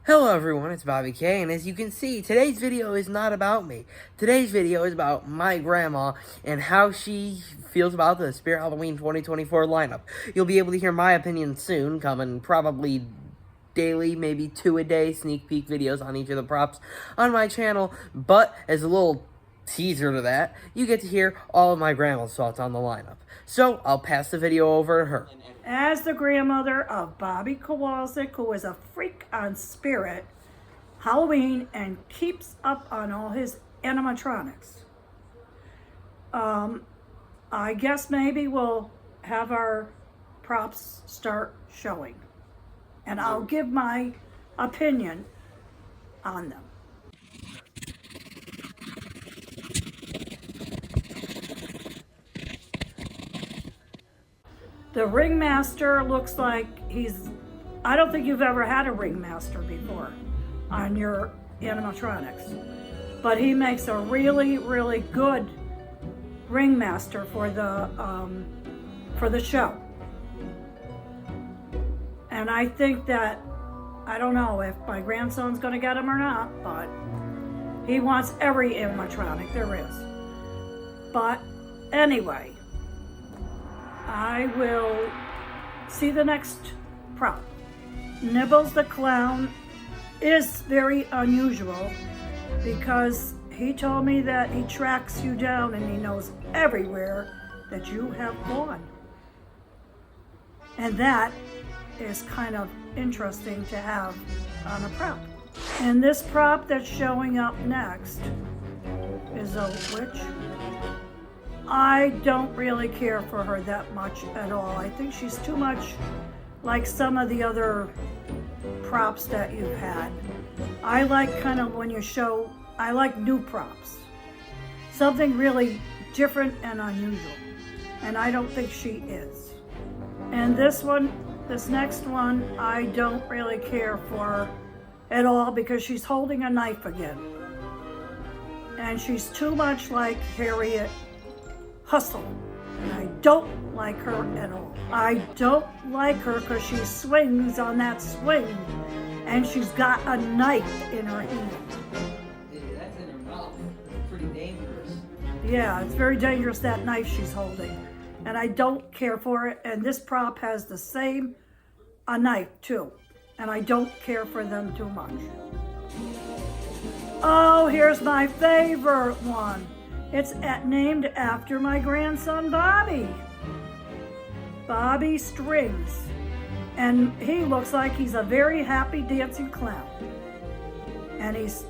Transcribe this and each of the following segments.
Hello everyone, it's Bobby K, and as you can see, today's video is not about me. Today's video is about my grandma and how she feels about the Spirit Halloween 2024 lineup. You'll be able to hear my opinion soon, coming probably daily, maybe 2 a day, sneak peek videos on each of the props on my channel, but as a little teaser to that, you get to hear all of my grandma's thoughts on the lineup. So, I'll pass the video over to her. As the grandmother of Bobby Kowalczyk, who is a freak on Spirit Halloween and keeps up on all his animatronics, I guess maybe we'll have our props start showing. And I'll give my opinion on them. The ringmaster looks like I don't think you've ever had a ringmaster before on your animatronics, but he makes a really, really good ringmaster for the show. And I think that, I don't know if my grandson's gonna get him or not, but he wants every animatronic there is. But anyway, I will see the next prop. Nibbles the Clown is very unusual because he told me that he tracks you down and he knows everywhere that you have gone. And that is kind of interesting to have on a prop. And this prop that's showing up next is a witch. I don't really care for her that much at all. I think she's too much like some of the other props that you've had. I like kind of when you show, I like new props. Something really different and unusual. And I don't think she is. And this next one, I don't really care for at all because she's holding a knife again. And she's too much like Harriet Hustle, and I don't like her at all. I don't like her because she swings on that swing and she's got a knife in her hand. Yeah, that's in her mouth. It's pretty dangerous. Yeah, it's very dangerous, that knife she's holding. And I don't care for it. And this prop has the same, a knife too. And I don't care for them too much. Oh, here's my favorite one. It's named after my grandson, Bobby. Bobby Strings. And he looks like he's a very happy dancing clown. And he's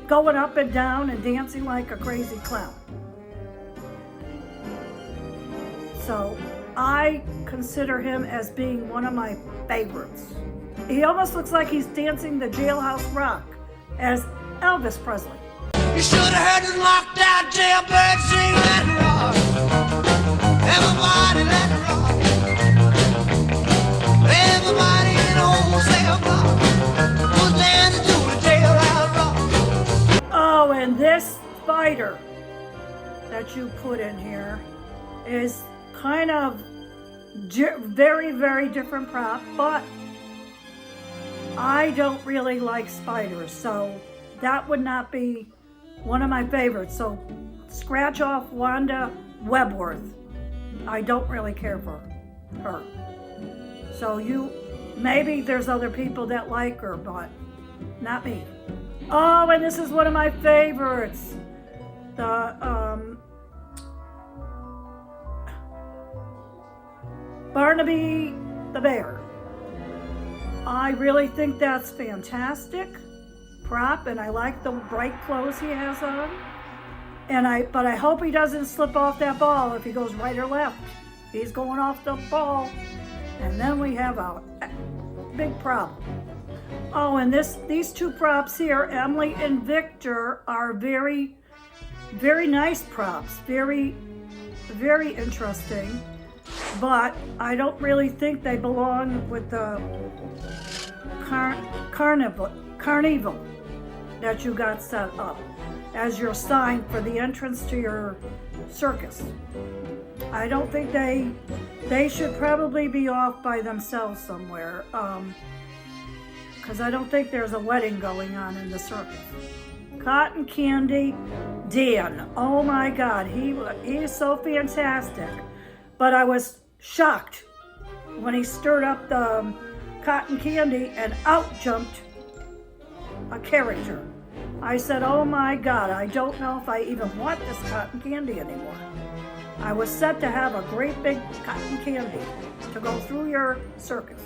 going up and down and dancing like a crazy clown. So I consider him as being one of my favorites. He almost looks like he's dancing the Jailhouse Rock as Elvis Presley. You should have heard the locked out jailbird sing, let it rock. Everybody let it rock. Everybody in the whole cell block was dancing to the jailhouse rock. Oh, and this spider that you put in here is kind of very, very different prop, but I don't really like spiders, so that would not be one of my favorites. So scratch off Wanda Webworth. I don't really care for her. So maybe there's other people that like her, but not me. Oh, and this is one of my favorites. The Barnaby the Bear. I really think that's fantastic prop, and I like the bright clothes he has on. But I hope he doesn't slip off that ball if he goes right or left. He's going off the ball, and then we have a big problem. Oh, and these two props here, Emily and Victor, are very, very nice props. Very, very interesting. But I don't really think they belong with the carnival that you got set up as your sign for the entrance to your circus. I don't think they should probably be off by themselves somewhere. because I don't think there's a wedding going on in the circus. Cotton Candy Dan. Oh my God, he is so fantastic. But I was shocked when he stirred up the cotton candy and out jumped a character. I said, oh my God, I don't know if I even want this cotton candy anymore. I was set to have a great big cotton candy to go through your circus,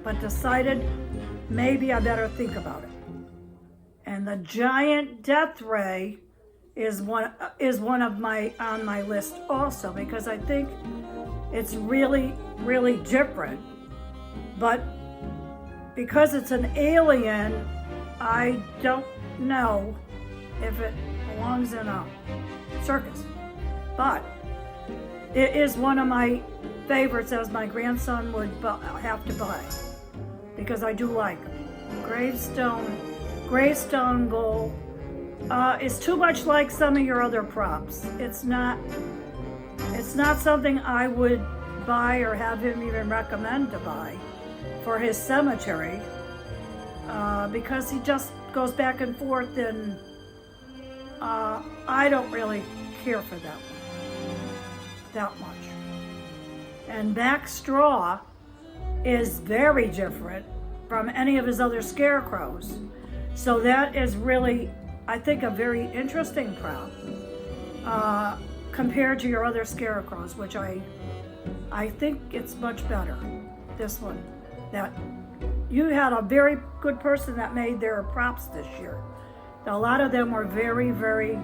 but decided maybe I better think about it. And the giant death ray is one of my on my list also, because I think it's really, really different. But because it's an alien, I don't know if it belongs in a circus. But it is one of my favorites, as my grandson would have to buy, because I do like them. Gravestone Gold is too much like some of your other props. It's not something I would buy or have him even recommend to buy for his cemetery, because he just goes back and forth, and I don't really care for that much. And Max Straw is very different from any of his other scarecrows. So that is really, I think, a very interesting prop compared to your other scarecrows, which I think it's much better. This one, that you had a very good person that made their props this year. A lot of them were very, very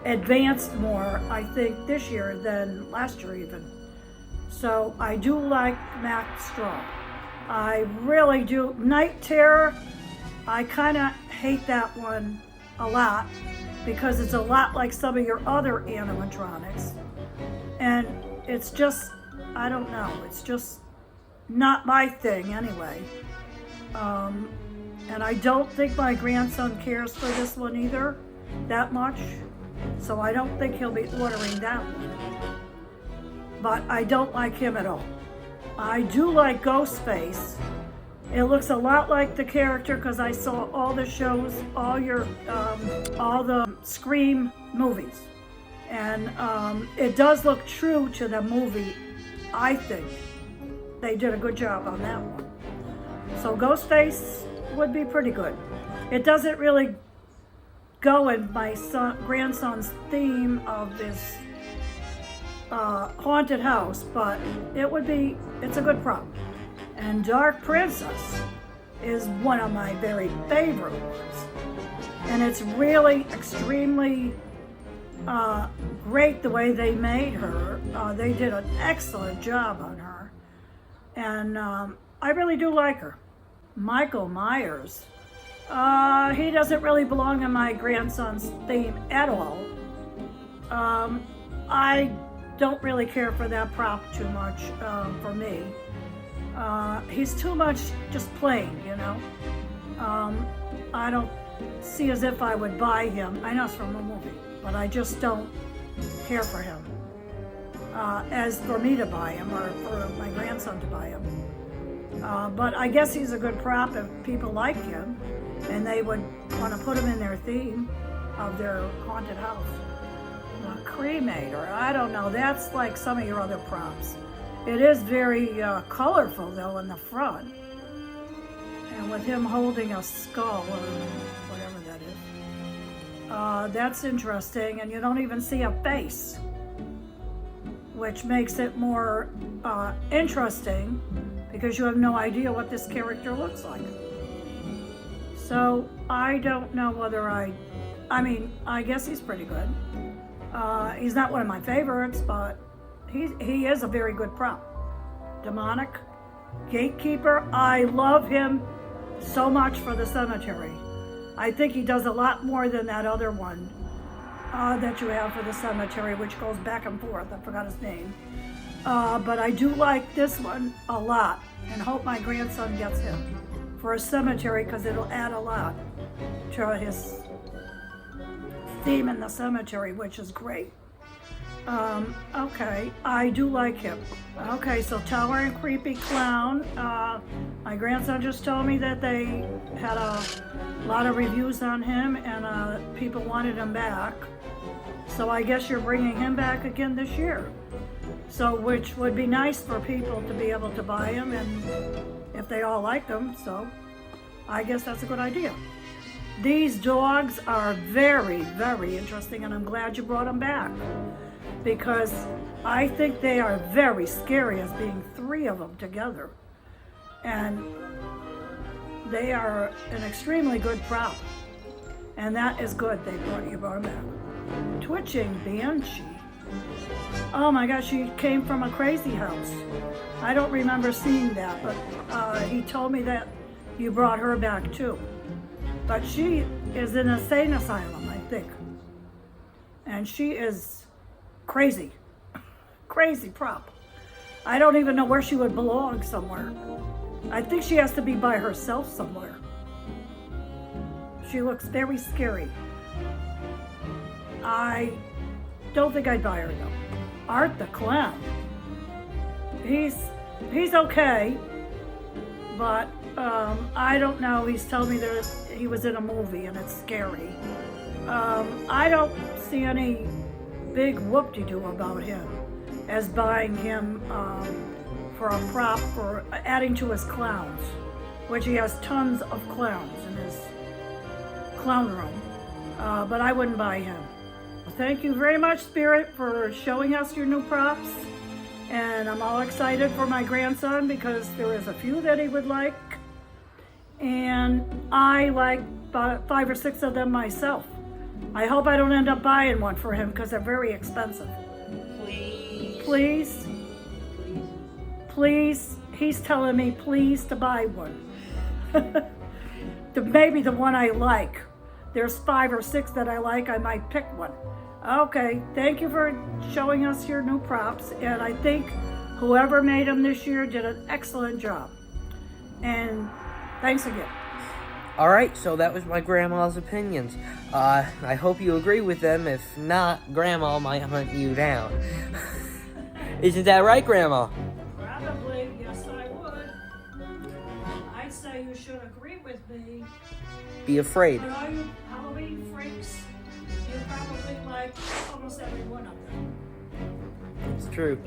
advanced more, I think, this year than last year even. So I do like Max Straw. I really do. Night Terror, I kind of hate that one a lot, because it's a lot like some of your other animatronics. And it's just, I don't know, it's just not my thing anyway. And I don't think my grandson cares for this one either that much. So I don't think he'll be ordering that one. But I don't like him at all. I do like Ghostface. It looks a lot like the character, because I saw all the shows, all the Scream movies. And it does look true to the movie, I think. They did a good job on that one. So Ghostface would be pretty good. It doesn't really go in my grandson's theme of this haunted house, but it's a good prop. And Dark Princess is one of my very favorite ones. And it's really extremely great the way they made her. They did an excellent job on her. And I really do like her. Michael Myers. He doesn't really belong in my grandson's theme at all. I don't really care for that prop too much for me. He's too much just plain, you know. I don't see as if I would buy him. I know it's from a movie, but I just don't care for him. As for me to buy him, or for my grandson to buy him. But I guess he's a good prop if people like him and they would want to put him in their theme of their haunted house. A cremator, I don't know, that's like some of your other props. It is very colorful though in the front, and with him holding a skull or whatever that is. That's interesting, and you don't even see a face, which makes it more interesting, because you have no idea what this character looks like. So I don't know whether I guess he's pretty good. He's not one of my favorites, but he is a very good prop. Demonic Gatekeeper, I love him so much for the cemetery. I think he does a lot more than that other one that you have for the cemetery, which goes back and forth. I forgot his name. But I do like this one a lot, and hope my grandson gets him for a cemetery, because it'll add a lot to his theme in the cemetery, which is great. Okay, I do like him. Okay, so towering creepy clown. My grandson just told me that they had a lot of reviews on him and people wanted him back. So I guess you're bringing him back again this year. So, which would be nice for people to be able to buy him and if they all like them, so I guess that's a good idea. These dogs are very, very interesting and I'm glad you brought them back because I think they are very scary as being 3 of them together. And they are an extremely good prop. And that is good, you brought them back. Twitching Banshee. Oh my gosh, she came from a crazy house. I don't remember seeing that, but he told me that you brought her back too. But she is in a insane asylum, I think. And she is crazy. Crazy prop. I don't even know where she would belong somewhere. I think she has to be by herself somewhere. She looks very scary. I don't think I'd buy her though. Art the Clown. He's okay, but I don't know. He's telling me he was in a movie and it's scary. I don't see any big whoop-de-doo about him as buying him for a prop for adding to his clowns, which he has tons of clowns in his clown room, but I wouldn't buy him. Thank you very much, Spirit, for showing us your new props. And I'm all excited for my grandson because there is a few that he would like. And I like 5 or 6 of them myself. I hope I don't end up buying one for him because they're very expensive. Please. Please. Please. He's telling me please to buy one. Maybe the one I like. There's 5 or 6 that I like. I might pick one. Okay, thank you for showing us your new props, and I think whoever made them this year did an excellent job. And thanks again. All right, so that was my grandma's opinions. I hope you agree with them. If not, Grandma might hunt you down. Isn't that right, Grandma? Probably, yes I would. I'd say you should agree with me. Be afraid. But all you Halloween freaks, you probably like almost every one of them. It's true.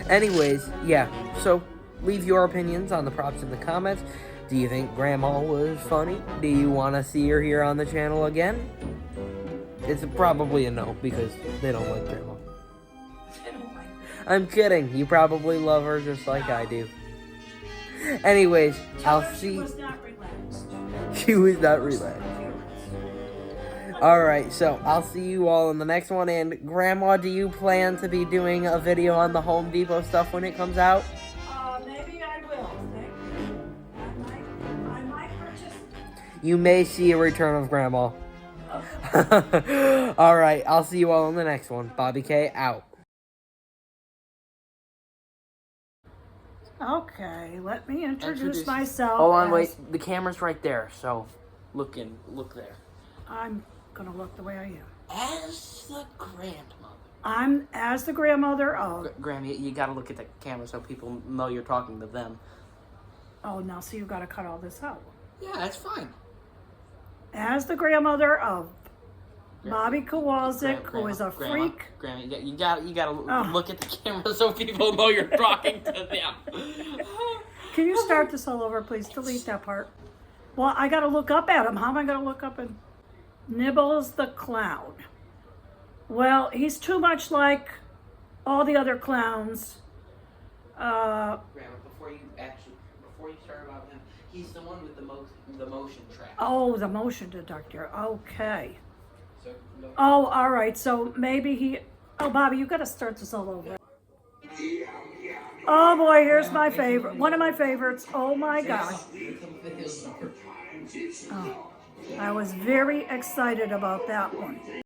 Anyways, yeah, so leave your opinions on the props in the comments. Do you think Grandma was funny? Do you want to see her here on the channel again? It's probably a no, because they don't like Grandma. They don't like me. I'm kidding. You probably love her just like I do. Anyways, Tell I'll her see... She was not relaxed. She was not relaxed. Alright, so I'll see you all in the next one. And Grandma, do you plan to be doing a video on the Home Depot stuff when it comes out? Maybe I will. Thank you. I might purchase. You may see a return of Grandma. Alright, I'll see you all in the next one. Bobby K out. Oh, okay, let me introduce myself. Hold on, wait. The camera's right there, so look there. I'm gonna look the way I am. As the grandmother. I'm as the grandmother of. Graham, you gotta look at the camera so people know you're talking to them. Oh, now so you gotta cut all this out. Yeah, that's fine. As the grandmother of Bobby Kowalczyk, who is a freak. Grandma, you gotta look at the camera so people know you're talking to them. Can you start this all over, please? Delete that part. Well, I gotta look up at him. How am I gonna look up and Nibbles the Clown? Well, he's too much like all the other clowns. Grandma, before you start about him, he's the one with the motion track. Oh, the motion detector. Okay. So, no. Oh, all right. So maybe he. Oh, Bobby, you got to start this all over. Oh boy, here's my favorite. One of my favorites. Oh my gosh. Oh, I was very excited about that one.